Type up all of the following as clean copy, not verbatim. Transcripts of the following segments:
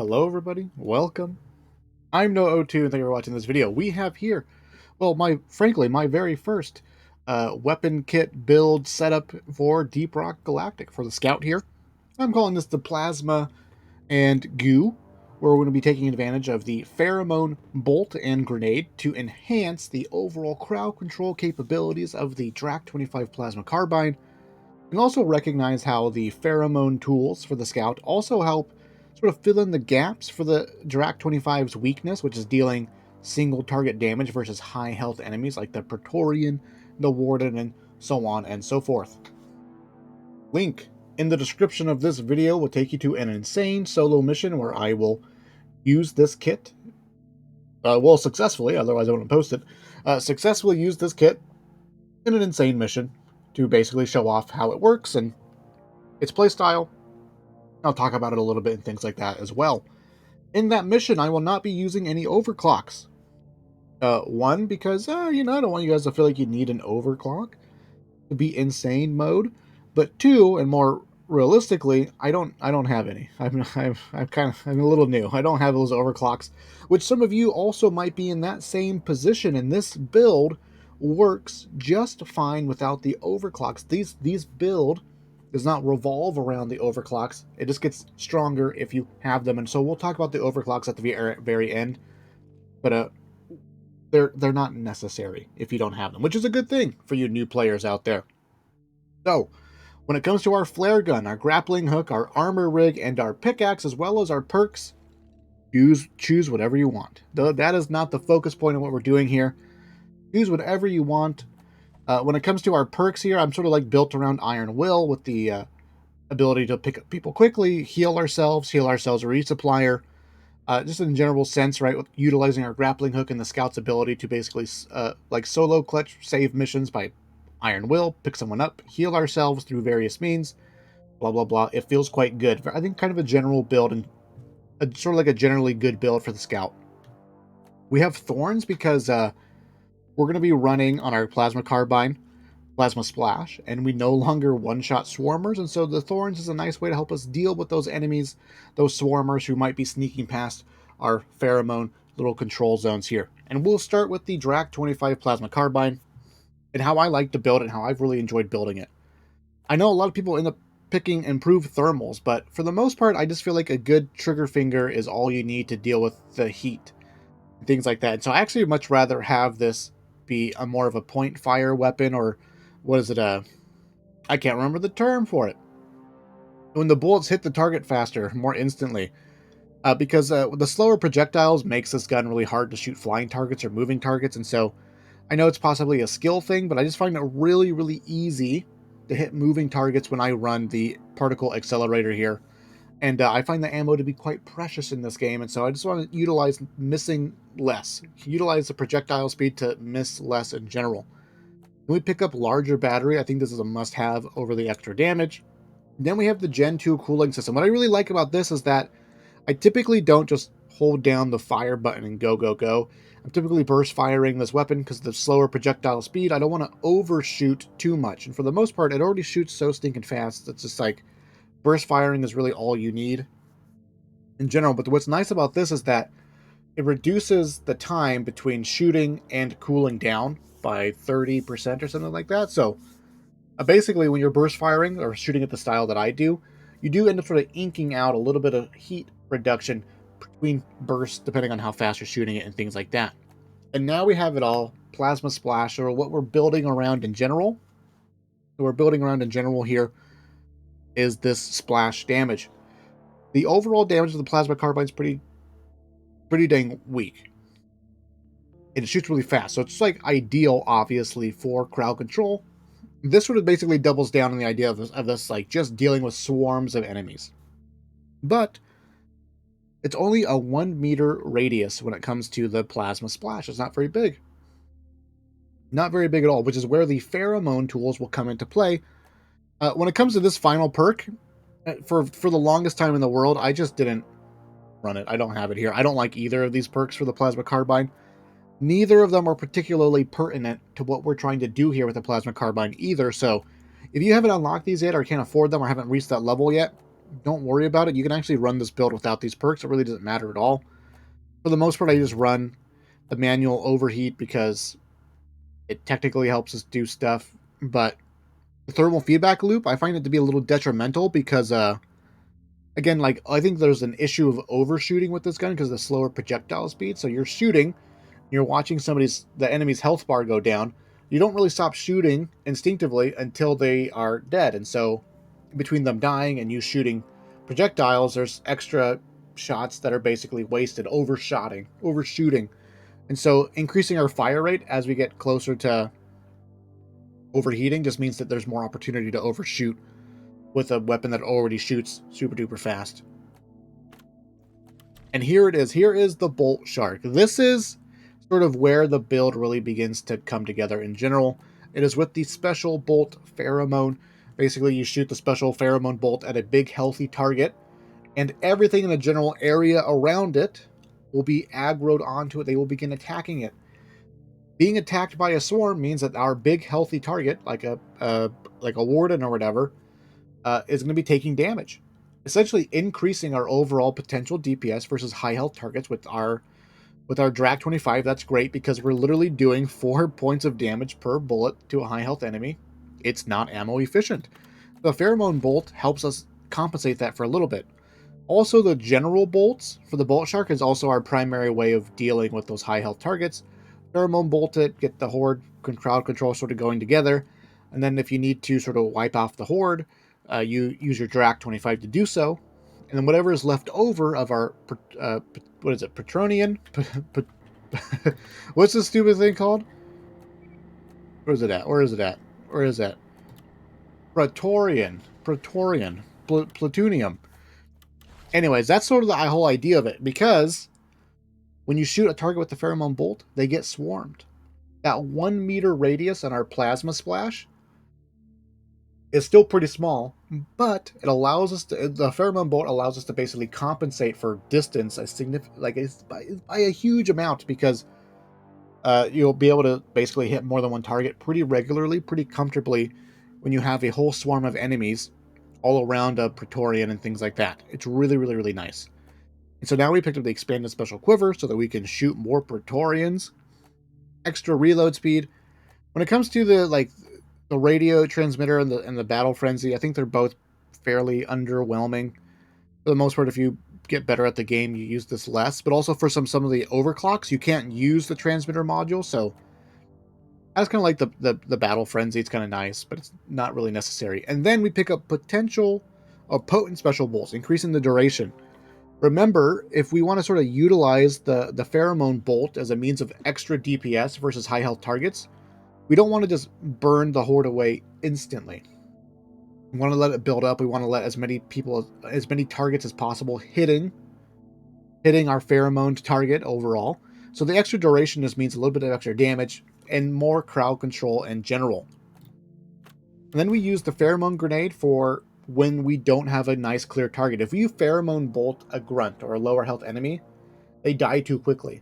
Hello everybody, welcome. I'm No02 and thank you for watching this video. We have here, well, frankly, my very first weapon kit build setup for Deep Rock Galactic for the Scout here. I'm calling this the Plasma and Goo, where we're going to be taking advantage of the Pheromone Bolt and Grenade to enhance the overall crowd control capabilities of the Drac 25 Plasma Carbine, and also recognize how the pheromone tools for the Scout also help sort of fill in the gaps for the Drac 25's weakness, which is dealing single target damage versus high health enemies like the Praetorian, the Warden, and so on and so forth. Link in the description of this video will take you to an insane solo mission where I will use this kit, well, successfully, otherwise I wouldn't post it, successfully use this kit in an insane mission to basically show off how it works and its playstyle. I'll talk about it a little bit and things like that as well. In that mission, I will not be using any overclocks. One, because, I don't want you guys to feel like you need an overclock to be insane mode. But two, and more realistically, I don't have any. I'm a little new. I don't have those overclocks, which some of you also might be in that same position. And this build works just fine without the overclocks. These build does not revolve around the overclocks. It just gets stronger if you have them. And so we'll talk about the overclocks at the very end. But they're not necessary if you don't have them, which is a good thing for you new players out there. So, when it comes to our flare gun, our grappling hook, our armor rig, and our pickaxe, as well as our perks, choose whatever you want. Though that is not the focus point of what we're doing here. Choose whatever you want. When it comes to our perks here, I'm sort of like built around Iron Will with the ability to pick up people quickly, heal ourselves, a resupplier. Just in general sense, right, with utilizing our grappling hook and the Scout's ability to basically like solo clutch save missions by Iron Will, pick someone up, heal ourselves through various means, blah, blah, blah. It feels quite good. I think kind of a general build and sort of like a generally good build for the Scout. We have Thorns because we're going to be running on our Plasma Carbine, Plasma Splash, and we no longer one-shot swarmers, and so the Thorns is a nice way to help us deal with those enemies, those swarmers who might be sneaking past our pheromone little control zones here. And we'll start with the Drac 25 Plasma Carbine and how I like to build it and how I've really enjoyed building it. I know a lot of people end up picking improved thermals, but for the most part, I just feel like a good trigger finger is all you need to deal with the heat and things like that. And so I actually much rather have this be a more of a point fire weapon, or what is it? I can't remember the term for it. When the bullets hit the target faster, more instantly. Because the slower projectiles makes this gun really hard to shoot flying targets or moving targets, and so I know it's possibly a skill thing, but I just find it really, really easy to hit moving targets when I run the particle accelerator here. And I find the ammo to be quite precious in this game, and so I just want to utilize missing less. Utilize the projectile speed to miss less in general. When we pick up larger battery, I think this is a must-have over the extra damage. Then we have the Gen 2 cooling system. What I really like about this is that I typically don't just hold down the fire button and go, go, go. I'm typically burst firing this weapon because of the slower projectile speed. I don't want to overshoot too much. And for the most part, it already shoots so stinking fast. It's just like burst firing is really all you need in general. But what's nice about this is that it reduces the time between shooting and cooling down by 30% or something like that. So basically, when you're burst firing or shooting at the style that I do, you do end up sort of inking out a little bit of heat reduction between bursts, depending on how fast you're shooting it and things like that. And now we have it all, Plasma Splash, or what we're building around in general. What we're building around in general here is this splash damage. The overall damage of the Plasma Carbine is pretty dang weak. And it shoots really fast, so it's like ideal, obviously, for crowd control. This sort of basically doubles down on the idea of this like just dealing with swarms of enemies. But it's only a 1 meter radius when it comes to the Plasma Splash. It's not very big. Not very big at all, which is where the pheromone tools will come into play. When it comes to this final perk, for the longest time in the world, I just didn't run it. I don't have it here. I don't like either of these perks for the Plasma Carbine. Neither of them are particularly pertinent to what we're trying to do here with the Plasma Carbine either, so if you haven't unlocked these yet or can't afford them or haven't reached that level yet, don't worry about it. You can actually run this build without these perks. It really doesn't matter at all. For the most part, I just run the manual overheat because it technically helps us do stuff. But the thermal feedback loop, I find it to be a little detrimental because, again, like, I think there's an issue of overshooting with this gun because of the slower projectile speed. So you're shooting, you're watching the enemy's health bar go down. You don't really stop shooting instinctively until they are dead. And so between them dying and you shooting projectiles, there's extra shots that are basically wasted, overshooting. And so increasing our fire rate as we get closer to overheating just means that there's more opportunity to overshoot with a weapon that already shoots super duper fast. And here it is. Here is the BoltShark. This is sort of where the build really begins to come together in general. It is with the special bolt pheromone. Basically, you shoot the special pheromone bolt at a big healthy target, and everything in the general area around it will be aggroed onto it. They will begin attacking it. Being attacked by a swarm means that our big healthy target, like a warden or whatever, is going to be taking damage, essentially increasing our overall potential DPS versus high health targets with our Drac 25. That's great because we're literally doing 4 points of damage per bullet to a high health enemy. It's not ammo efficient. The pheromone bolt helps us compensate that for a little bit. Also, the general bolts for the BoltShark is also our primary way of dealing with those high health targets. Pheromone bolt it, get the horde crowd control sort of going together, and then if you need to sort of wipe off the horde, you use your Drac 25 to do so, and then whatever is left over of our what is it, Patronian? What's this stupid thing called? Where is it at? Where is it at? Where is that? Praetorian, Plutonium. Anyways, that's sort of the whole idea of it, because when you shoot a target with the pheromone bolt, they get swarmed. That 1 meter radius on our plasma splash is still pretty small, but it allows us to, the pheromone bolt allows us to basically compensate for distance a significant, like it's by a huge amount, because you'll be able to basically hit more than one target pretty regularly, pretty comfortably when you have a whole swarm of enemies all around a Praetorian and things like that. It's really, really, really nice. And so now we picked up the expanded special quiver so that we can shoot more Praetorians, extra reload speed. When it comes to the radio transmitter and the battle frenzy, I think they're both fairly underwhelming. For the most part, if you get better at the game, you use this less. But also for some of the overclocks, you can't use the transmitter module, so that's kind of like the battle frenzy. It's kind of nice, but it's not really necessary. And then we pick up potential or potent special bolts, increasing the duration. Remember, if we want to sort of utilize the pheromone bolt as a means of extra DPS versus high health targets, we don't want to just burn the horde away instantly. We want to let it build up. We want to let as many targets as possible hitting our pheromone target overall. So the extra duration just means a little bit of extra damage and more crowd control in general. And then we use the Pheromone Grenade for when we don't have a nice clear target. If you pheromone bolt a grunt or a lower health enemy, they die too quickly.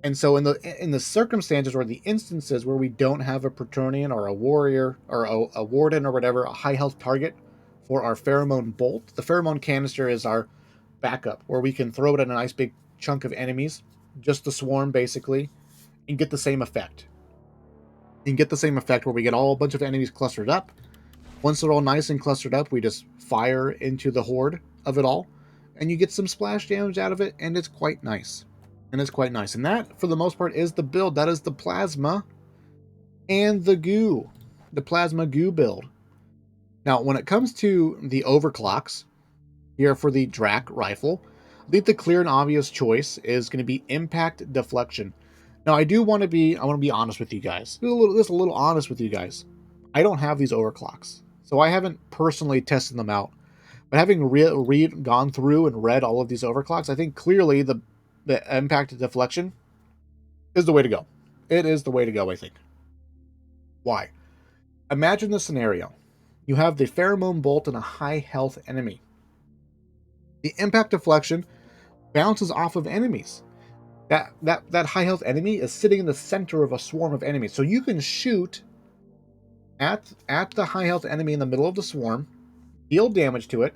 And so in the circumstances or the instances where we don't have a Praetorian or a warrior or a warden or whatever, a high health target for our pheromone bolt, the pheromone canister is our backup, where we can throw it at a nice big chunk of enemies, just the swarm basically, and get the same effect. And get the same effect where we get a bunch of enemies clustered up. Once they're all nice and clustered up, we just fire into the horde of it all, and you get some splash damage out of it, and it's quite nice. And that, for the most part, is the build. That is the plasma and the goo. The PLASMA-GOO build. Now, when it comes to the overclocks, here for the Drac rifle, I think the clear and obvious choice is going to be impact deflection. Now, I want to be honest with you guys. Just a little honest with you guys. I don't have these overclocks, so I haven't personally tested them out. But having gone through and read all of these overclocks, I think clearly the impact deflection is the way to go. It is the way to go, I think. Why? Imagine the scenario. You have the pheromone bolt and a high health enemy. The impact deflection bounces off of enemies. That high health enemy is sitting in the center of a swarm of enemies. So you can shoot at the high health enemy in the middle of the swarm, deal damage to it,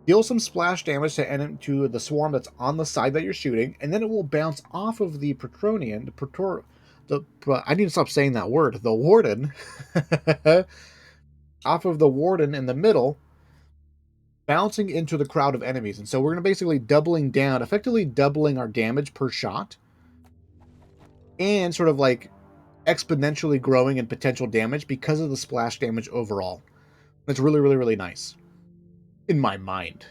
Deal some splash damage to the swarm that's on the side that you're shooting, and then it will bounce off of the Praetorian, I need to stop saying that word, the Warden, off of the Warden in the middle, bouncing into the crowd of enemies. And so we're going to basically effectively doubling our damage per shot, and sort of like exponentially growing in potential damage because of the splash damage overall. That's really, really, really nice. In my mind.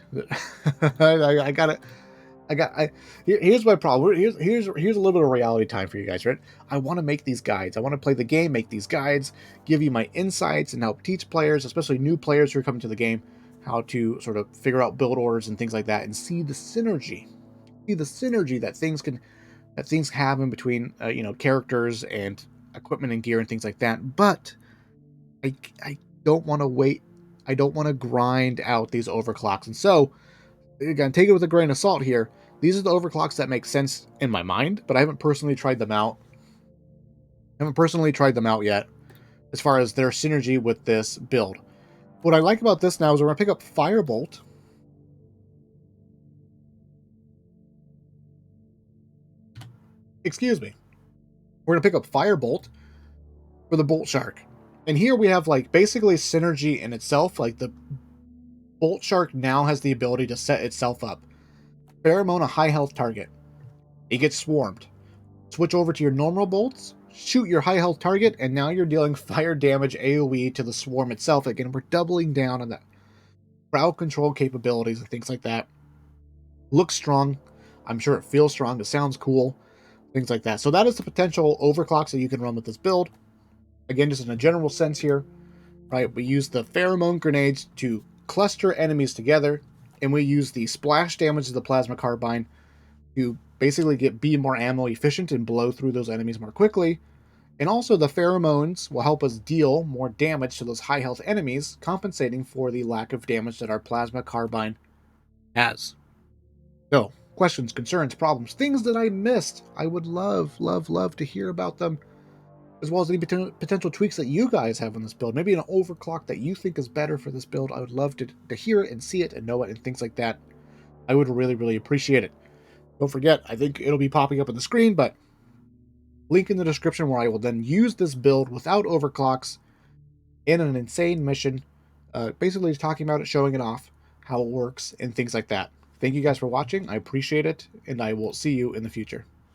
I got it. Here's my problem. Here's a little bit of reality time for you guys, right? I want to make these guides. I want to play the game, make these guides, give you my insights, and help teach players, especially new players who are coming to the game, how to sort of figure out build orders and things like that, and see the synergy. See the synergy that things have in between, characters and equipment and gear and things like that. But I don't want to wait. I don't want to grind out these overclocks, and so again, take it with a grain of salt here. These are the overclocks that make sense in my mind, but I haven't personally tried them out. Yet, as far as their synergy with this build. What I like about this now is we're going to pick up Firebolt. Excuse me. We're going to pick up Firebolt for the BoltShark. And here we have like basically synergy in itself. Like the BoltShark now has the ability to set itself up. Pheromone a high health target. It gets swarmed. Switch over to your normal bolts, shoot your high health target, and now you're dealing fire damage AoE to the swarm itself. Again, we're doubling down on that crowd control capabilities and things like that. Looks strong. I'm sure it feels strong. It sounds cool. Things like that. So that is the potential overclocks that you can run with this build. Again, just in a general sense here, right? We use the Pheromone Grenades to cluster enemies together, and we use the splash damage of the Plasma Carbine to basically be more ammo efficient and blow through those enemies more quickly. And also the pheromones will help us deal more damage to those high health enemies, compensating for the lack of damage that our Plasma Carbine has. So, questions, concerns, problems, things that I missed. I would love, love, love to hear about them, as well as any potential tweaks that you guys have on this build. Maybe an overclock that you think is better for this build. I would love to hear it and see it and know it and things like that. I would really, really appreciate it. Don't forget, I think it'll be popping up on the screen, but link in the description where I will then use this build without overclocks in an insane mission, basically talking about it, showing it off, how it works, and things like that. Thank you guys for watching. I appreciate it, and I will see you in the future.